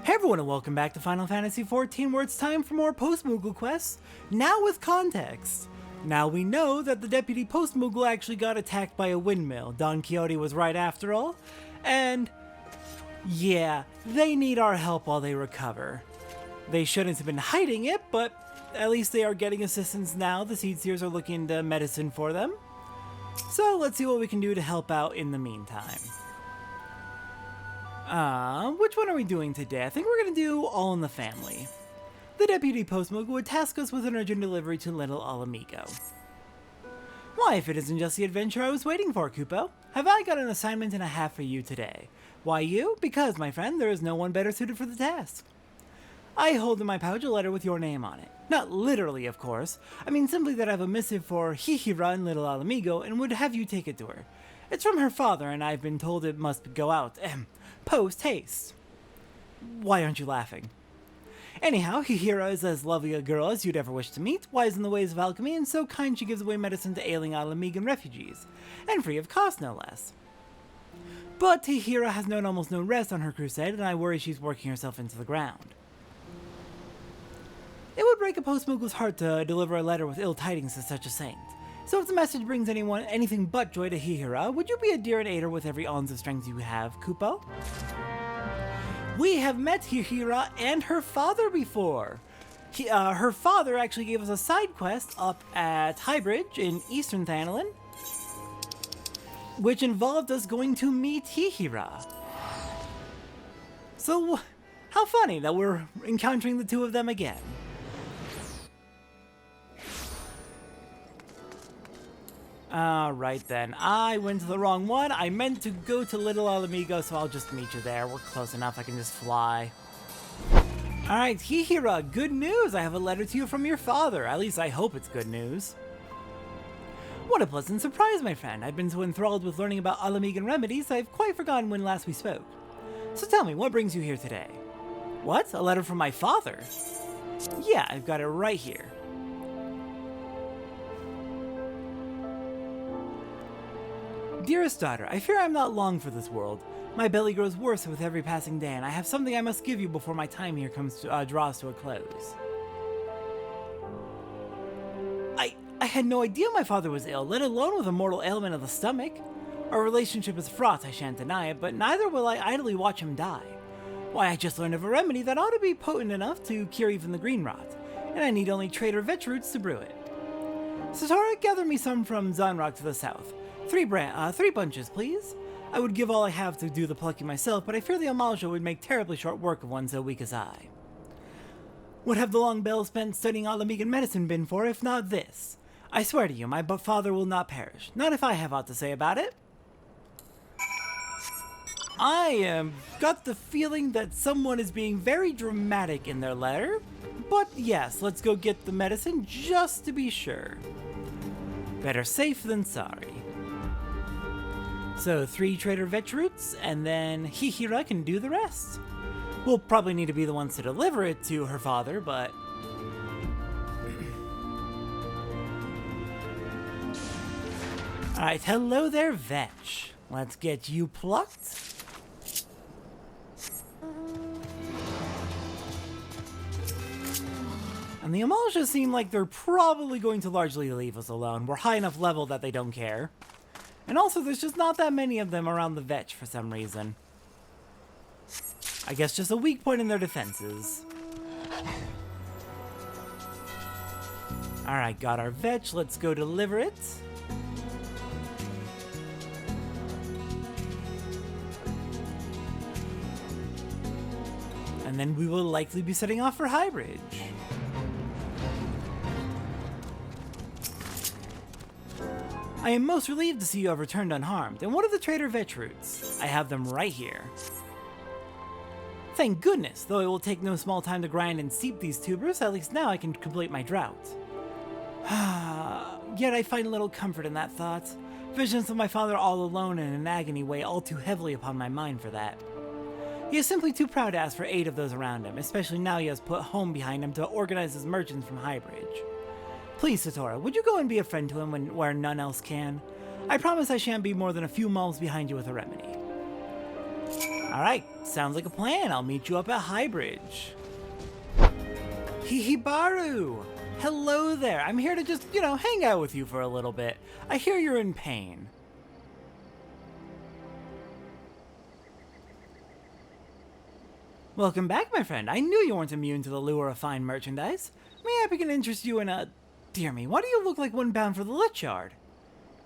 Hey everyone and welcome back to Final Fantasy XIV, where it's time for more Postmoogle quests, now with context. Now we know that the deputy Postmoogle actually got attacked by a windmill. Don Quixote was right after all, and yeah, they need our help while they recover. They shouldn't have been hiding it, but at least they are getting assistance now. The Seed Seers are looking into medicine for them. So let's see what we can do to help out in the meantime. Which one are we doing today? I think we're going to do All in the Family. The Deputy Postmoogle would task us with an urgent delivery to Little Alamigo. Why, if it isn't just the adventure I was waiting for, Kupo. Have I got an assignment and a half for you today? Why you? Because, my friend, there is no one better suited for the task. I hold in my pouch a letter with your name on it. Not literally, of course. I mean simply that I have a missive for Hihira and Little Alamigo and would have you take it to her. It's from her father, and I've been told it must go out, post haste. Why aren't you laughing? Anyhow, Hihira is as lovely a girl as you'd ever wish to meet, wise in the ways of alchemy, and so kind she gives away medicine to ailing Alamigan refugees, and free of cost no less. But Hihira has known almost no rest on her crusade, and I worry she's working herself into the ground. It would break a Postmoogle's heart to deliver a letter with ill tidings to such a saint. So if the message brings anyone anything but joy to Hihira, would you be a dear and aider with every ounce of strength you have, Kupo? We have met Hihira and her father before. Her father actually gave us a side quest up at Highbridge in Eastern Thanalan, which involved us going to meet Hihira. So, how funny that we're encountering the two of them again. Alright then, I went to the wrong one. I meant to go to Little Alamigo, so I'll just meet you there. We're close enough, I can just fly. Alright, Hihira, good news! I have a letter to you from your father. At least I hope it's good news. What a pleasant surprise, my friend. I've been so enthralled with learning about Alamigan remedies, I've quite forgotten when last we spoke. So tell me, what brings you here today? What? A letter from my father? Yeah, I've got it right here. Dearest daughter, I fear I am not long for this world. My belly grows worse with every passing day, and I have something I must give you before my time here draws to a close. I had no idea my father was ill, let alone with a mortal ailment of the stomach. Our relationship is fraught, I shan't deny it, but neither will I idly watch him die. Why, I just learned of a remedy that ought to be potent enough to cure even the green rot, and I need only trader vetch roots to brew it. Satora, gather me some from Zanrock to the south. Three bunches, please. I would give all I have to do the plucking myself, but I fear the Amalja would make terribly short work of one so weak as I. What have the long bells spent studying Alamigan medicine been for, if not this? I swear to you, my father will not perish. Not if I have aught to say about it. I got the feeling that someone is being very dramatic in their letter. But yes, let's go get the medicine just to be sure. Better safe than sorry. So 3 trader vetch roots, and then Hihira can do the rest. We'll probably need to be the ones to deliver it to her father, but... Alright, hello there, vetch. Let's get you plucked. And the Amalja seem like they're probably going to largely leave us alone. We're high enough level that they don't care. And also, there's just not that many of them around the vetch for some reason. I guess just a weak point in their defenses. Alright, got our vetch. Let's go deliver it. And then we will likely be setting off for Highbridge. I am most relieved to see you have returned unharmed. And what are the trader vetch roots? I have them right here. Thank goodness, though it will take no small time to grind and steep these tubers, at least now I can complete my drought. Yet I find little comfort in that thought. Visions of my father all alone and in agony weigh all too heavily upon my mind for that. He is simply too proud to ask for aid of those around him, especially now he has put home behind him to organize his merchants from Highbridge. Please, Satora, would you go and be a friend to him where none else can? I promise I shan't be more than a few miles behind you with a remedy. Alright, sounds like a plan. I'll meet you up at Highbridge. Hihibaru! Hello there. I'm here to just, hang out with you for a little bit. I hear you're in pain. Welcome back, my friend. I knew you weren't immune to the lure of fine merchandise. May I begin to interest you in a... Dear me, why do you look like one bound for the Lich Yard?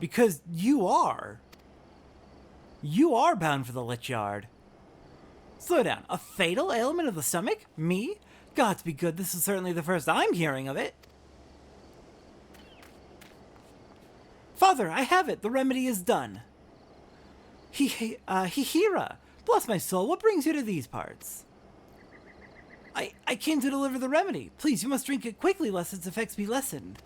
Because you are. You are bound for the Lich Yard. Slow down. A fatal ailment of the stomach? Me? Gods be good, this is certainly the first I'm hearing of it. Father, I have it. The remedy is done. Hihira. Bless my soul, what brings you to these parts? I came to deliver the remedy. Please, you must drink it quickly, lest its effects be lessened.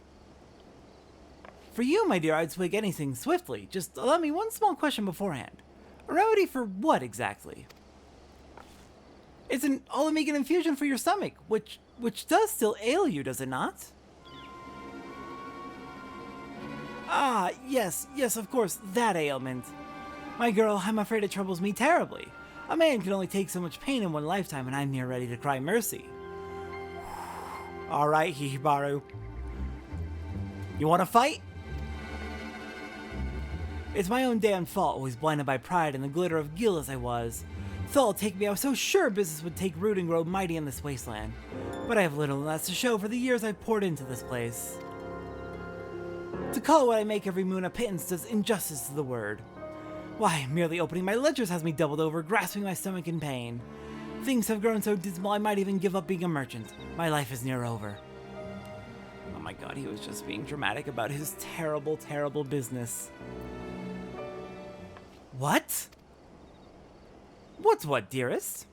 For you, my dear, I'd swig anything swiftly. Just allow me one small question beforehand. A remedy for what, exactly? It's an Olamegan infusion for your stomach, which does still ail you, does it not? Ah, yes, of course, that ailment. My girl, I'm afraid it troubles me terribly. A man can only take so much pain in one lifetime, and I'm near ready to cry mercy. Alright, Hihibaru. You wanna fight? It's my own damn fault, always blinded by pride and the glitter of gil as I was. Thought it'd take me, I was so sure business would take root and grow mighty in this wasteland. But I have little less to show for the years I've poured into this place. To call what I make every moon a pittance does injustice to the word. Why, merely opening my ledgers has me doubled over, grasping my stomach in pain. Things have grown so dismal I might even give up being a merchant. My life is near over. Oh my god, he was just being dramatic about his terrible, terrible business. What? What's what, dearest?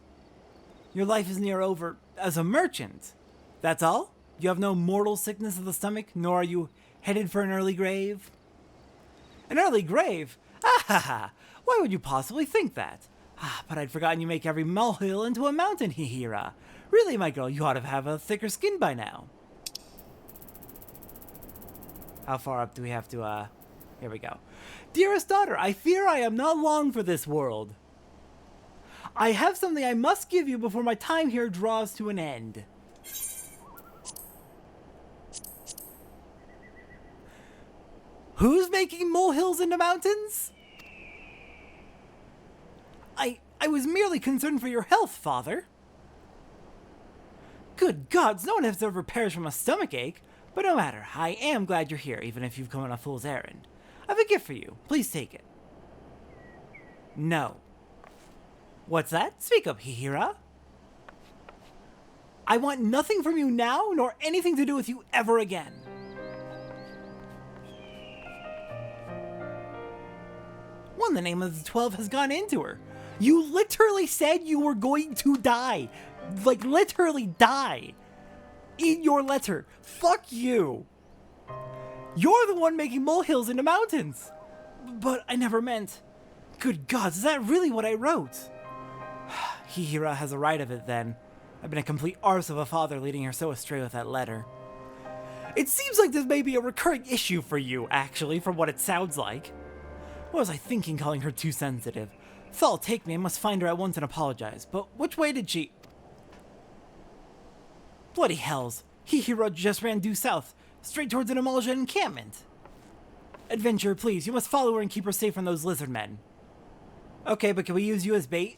Your life is near over as a merchant. That's all? You have no mortal sickness of the stomach, nor are you headed for an early grave? An early grave? Ah ha ha! Why would you possibly think that? Ah, but I'd forgotten you make every molehill into a mountain, Hihira. Really, my girl, you ought to have a thicker skin by now. How far up do we have to, Here we go. Dearest daughter, I fear I am not long for this world. I have something I must give you before my time here draws to an end. Who's making molehills into mountains? I was merely concerned for your health, father. Good gods, no one has ever perished from a stomach ache. But no matter, I am glad you're here, even if you've come on a fool's errand. I have a gift for you. Please take it. No. What's that? Speak up, Hihira. I want nothing from you now, nor anything to do with you ever again. What in the name of the 12 has gone into her? You literally said you were going to die. Like, literally die. In your letter. Fuck you. You're the one making molehills into mountains. But I never meant... Good gods, is that really what I wrote? Hihira has a right of it, then. I've been a complete arse of a father leading her so astray with that letter. It seems like this may be a recurring issue for you, actually, from what it sounds like. What was I thinking calling her too sensitive? Thought it'll take me, I must find her at once and apologize. But which way did she... Bloody hells. Hihira just ran due south, straight towards an Amalja encampment. Adventurer, please, you must follow her and keep her safe from those lizard men. Okay, but can we use you as bait?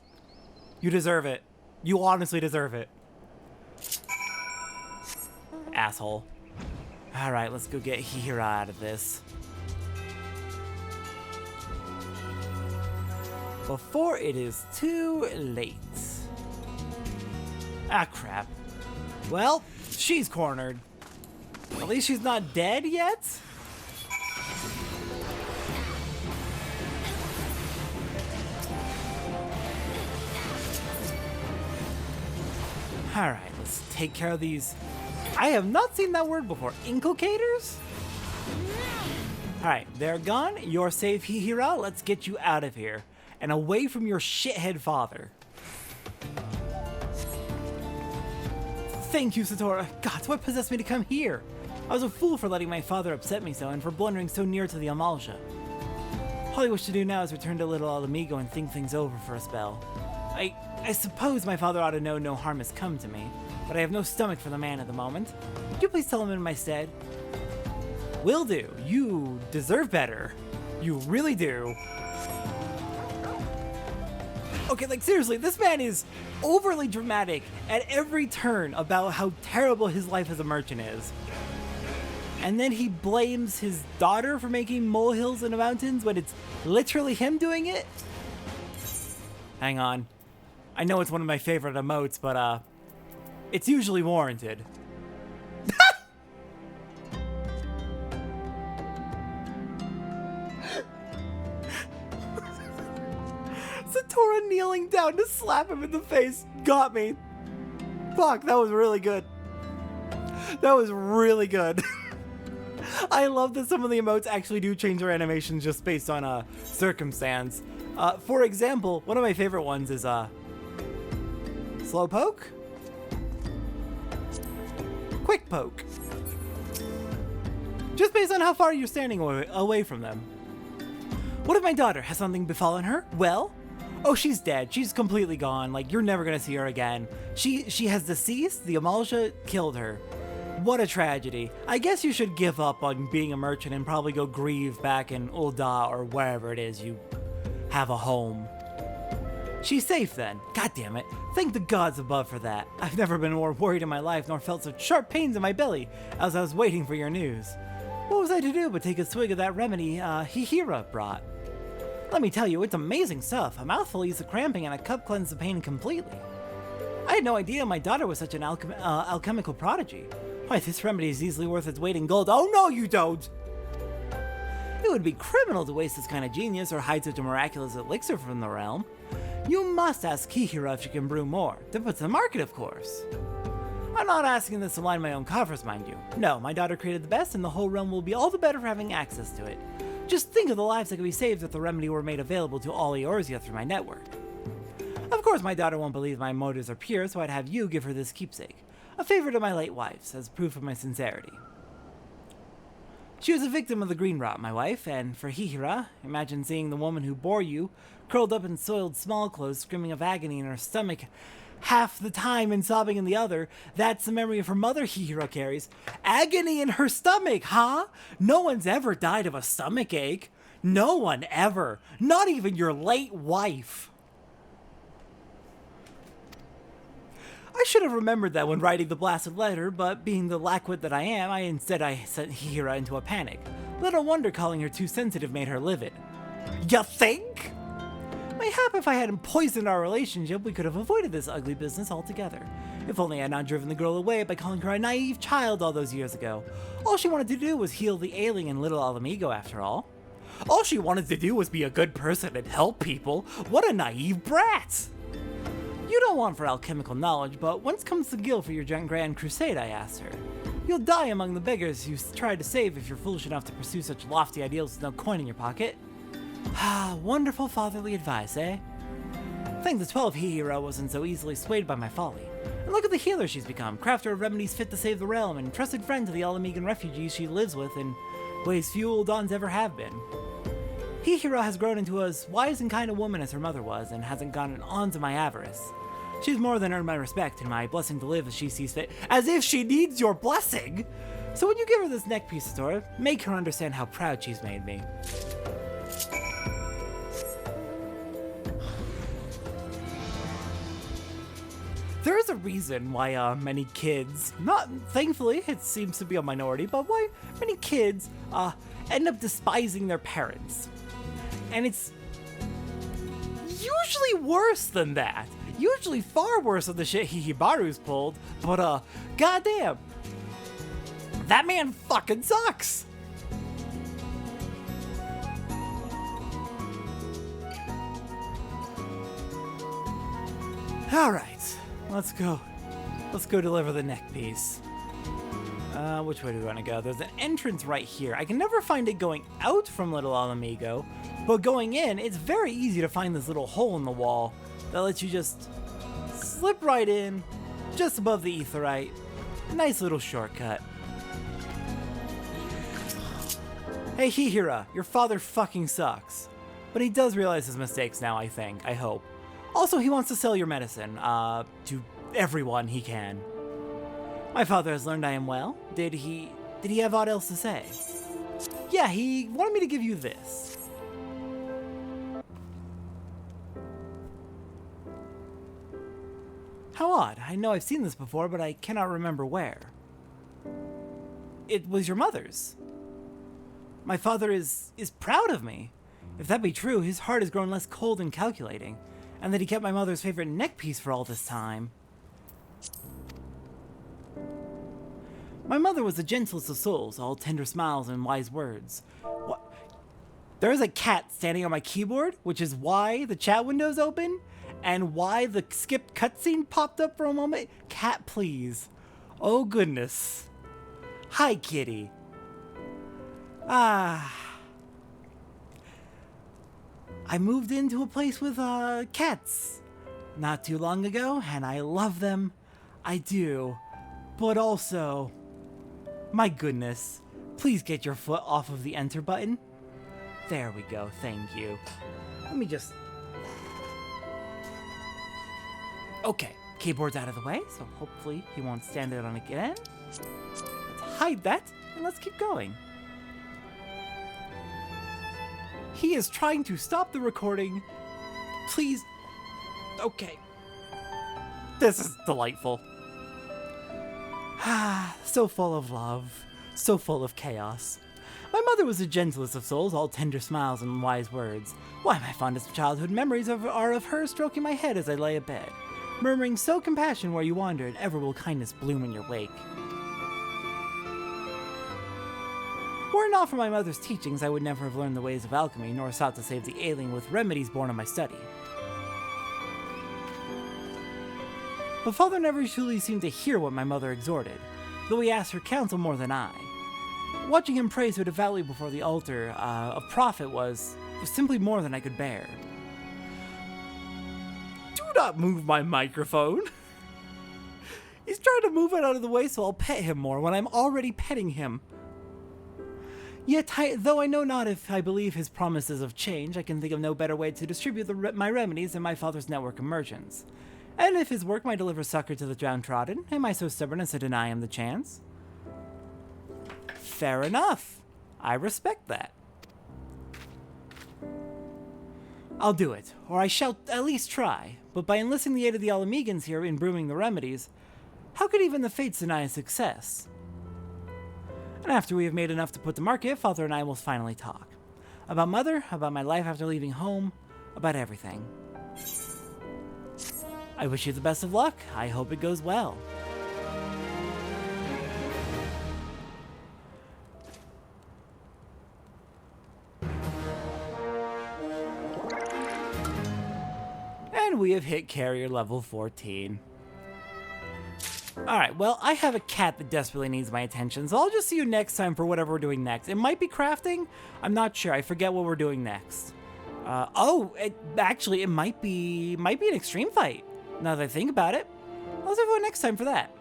You deserve it. You honestly deserve it. Asshole. Alright, let's go get Hihira out of this. Before it is too late. Ah, crap. Well, she's cornered. At least she's not dead yet? Alright, let's take care of these. I have not seen that word before. Inculcators? Alright, they're gone. You're safe, Hihira. Let's get you out of here. And away from your shithead father. Thank you, Satora. God, what possessed me to come here? I was a fool for letting my father upset me so, and for blundering so near to the Amalja. All I wish to do now is return to Little Alamigo and think things over for a spell. I suppose my father ought to know no harm has come to me, but I have no stomach for the man at the moment. Would you please tell him in my stead? Will do. You deserve better. You really do. Okay, like seriously, this man is overly dramatic at every turn about how terrible his life as a merchant is. And then he blames his daughter for making molehills in the mountains when it's literally him doing it? Hang on. I know it's one of my favorite emotes, but it's usually warranted. Satora kneeling down to slap him in the face got me. Fuck, that was really good. That was really good. I love that some of the emotes actually do change their animations just based on circumstance. For example, one of my favorite ones is slow poke, quick poke. Just based on how far you're standing away from them. What if my daughter has something befallen her? Well, oh, she's dead. She's completely gone. Like, you're never gonna see her again. She has deceased. The Amalja killed her. What a tragedy. I guess you should give up on being a merchant and probably go grieve back in Ul'dah or wherever it is you have a home. She's safe then. God damn it. Thank the gods above for that. I've never been more worried in my life nor felt such sharp pains in my belly as I was waiting for your news. What was I to do but take a swig of that remedy Hihira brought? Let me tell you, it's amazing stuff. A mouthful eases the cramping and a cup cleanses the pain completely. I had no idea my daughter was such an alchemical prodigy. Why, this remedy is easily worth its weight in gold. Oh no, you don't! It would be criminal to waste this kind of genius or hide such a miraculous elixir from the realm. You must ask Hihira if she can brew more. To put to the market, of course. I'm not asking this to line my own coffers, mind you. No, my daughter created the best, and the whole realm will be all the better for having access to it. Just think of the lives that could be saved if the remedy were made available to all Eorzea through my network. Of course, my daughter won't believe my motives are pure, so I'd have you give her this keepsake. A favorite of my late wife's, as proof of my sincerity. She was a victim of the green rot, my wife, and for Hihira, imagine seeing the woman who bore you, curled up in soiled small clothes, screaming of agony in her stomach half the time and sobbing in the other. That's the memory of her mother Hihira carries. Agony in her stomach, huh? No one's ever died of a stomach ache. No one ever. Not even your late wife. I should have remembered that when writing the blasted letter, but being the lackwit that I am, I sent Hihira into a panic. Little wonder calling her too sensitive made her livid. You think? Mayhap if I hadn't poisoned our relationship, we could have avoided this ugly business altogether. If only I had not driven the girl away by calling her a naive child all those years ago. All she wanted to do was heal the ailing in Little Alamigo, after all. All she wanted to do was be a good person and help people. What a naive brat! You don't want for alchemical knowledge, but whence comes the gil for your grand crusade, I asked her. You'll die among the beggars you tried to save if you're foolish enough to pursue such lofty ideals with no coin in your pocket. Ah, wonderful fatherly advice, eh? Thank the 12 Hihira wasn't so easily swayed by my folly. And look at the healer she's become, crafter of remedies fit to save the realm, and trusted friend to the Alamigan refugees she lives with in ways few Uldans ever have been. Hihira has grown into as wise and kind a woman as her mother was, and hasn't gotten on to my avarice. She's more than earned my respect and my blessing to live as she sees fit. As if she needs your blessing! So when you give her this neck piece, Satora, make her understand how proud she's made me. There is a reason why many kids, not thankfully, it seems to be a minority, but why many kids end up despising their parents. And it's usually worse than that. Usually far worse than the shit Hihibaru's pulled, but goddamn, that man fucking sucks. Alright, let's go deliver the neck piece. Which way do we want to go? There's an entrance right here. I can never find it going out from Little Alamigo, but going in, it's very easy to find this little hole in the wall that lets you just slip right in, just above the aetheryte. Nice little shortcut. Hey Hihira, your father fucking sucks. But he does realize his mistakes now, I think. I hope. Also, he wants to sell your medicine, to everyone he can. My father has learned I am well. Did he have aught else to say? Yeah, he wanted me to give you this. How odd. I know I've seen this before, but I cannot remember where. It was your mother's. My father is proud of me. If that be true, his heart has grown less cold and calculating, and that he kept my mother's favorite neck piece for all this time. My mother was the gentlest of souls, all tender smiles and wise words. What? There is a cat standing on my keyboard, which is why the chat window's open, and why the skipped cutscene popped up for a moment. Cat, please. Oh, goodness. Hi, kitty. I moved into a place with, cats not too long ago, and I love them. I do. But also, my goodness, please get your foot off of the enter button. There we go, thank you. Let me just... Okay, keyboard's out of the way, so hopefully he won't stand it on again. Let's hide that, and let's keep going. He is trying to stop the recording. Please. Okay. This is delightful. So full of love. So full of chaos. My mother was the gentlest of souls, all tender smiles and wise words. Why, my fondest childhood memories are of her stroking my head as I lay abed, murmuring, "So compassion where you wandered, ever will kindness bloom in your wake." Were it not for my mother's teachings, I would never have learned the ways of alchemy, nor sought to save the alien with remedies born of my study. But father never truly seemed to hear what my mother exhorted, though he asked her counsel more than I. Watching him pray so devoutly before the altar of prophet was simply more than I could bear. Do not move my microphone! He's trying to move it out of the way so I'll pet him more when I'm already petting him. Yet, though I know not if I believe his promises of change, I can think of no better way to distribute my remedies than my father's network of merchants. And if his work might deliver succor to the downtrodden, am I so stubborn as to deny him the chance? Fair enough. I respect that. I'll do it, or I shall at least try, but by enlisting the aid of the Alamegans here in brewing the remedies, how could even the fates deny a success? And after we have made enough to put to market, father and I will finally talk. About mother, about my life after leaving home, about everything. I wish you the best of luck. I hope it goes well. And we have hit carrier level 14. Alright, well, I have a cat that desperately needs my attention, so I'll just see you next time for whatever we're doing next. It might be crafting. I'm not sure. I forget what we're doing next. Actually, it might be an extreme fight, now that I think about it. I'll see everyone next time for that.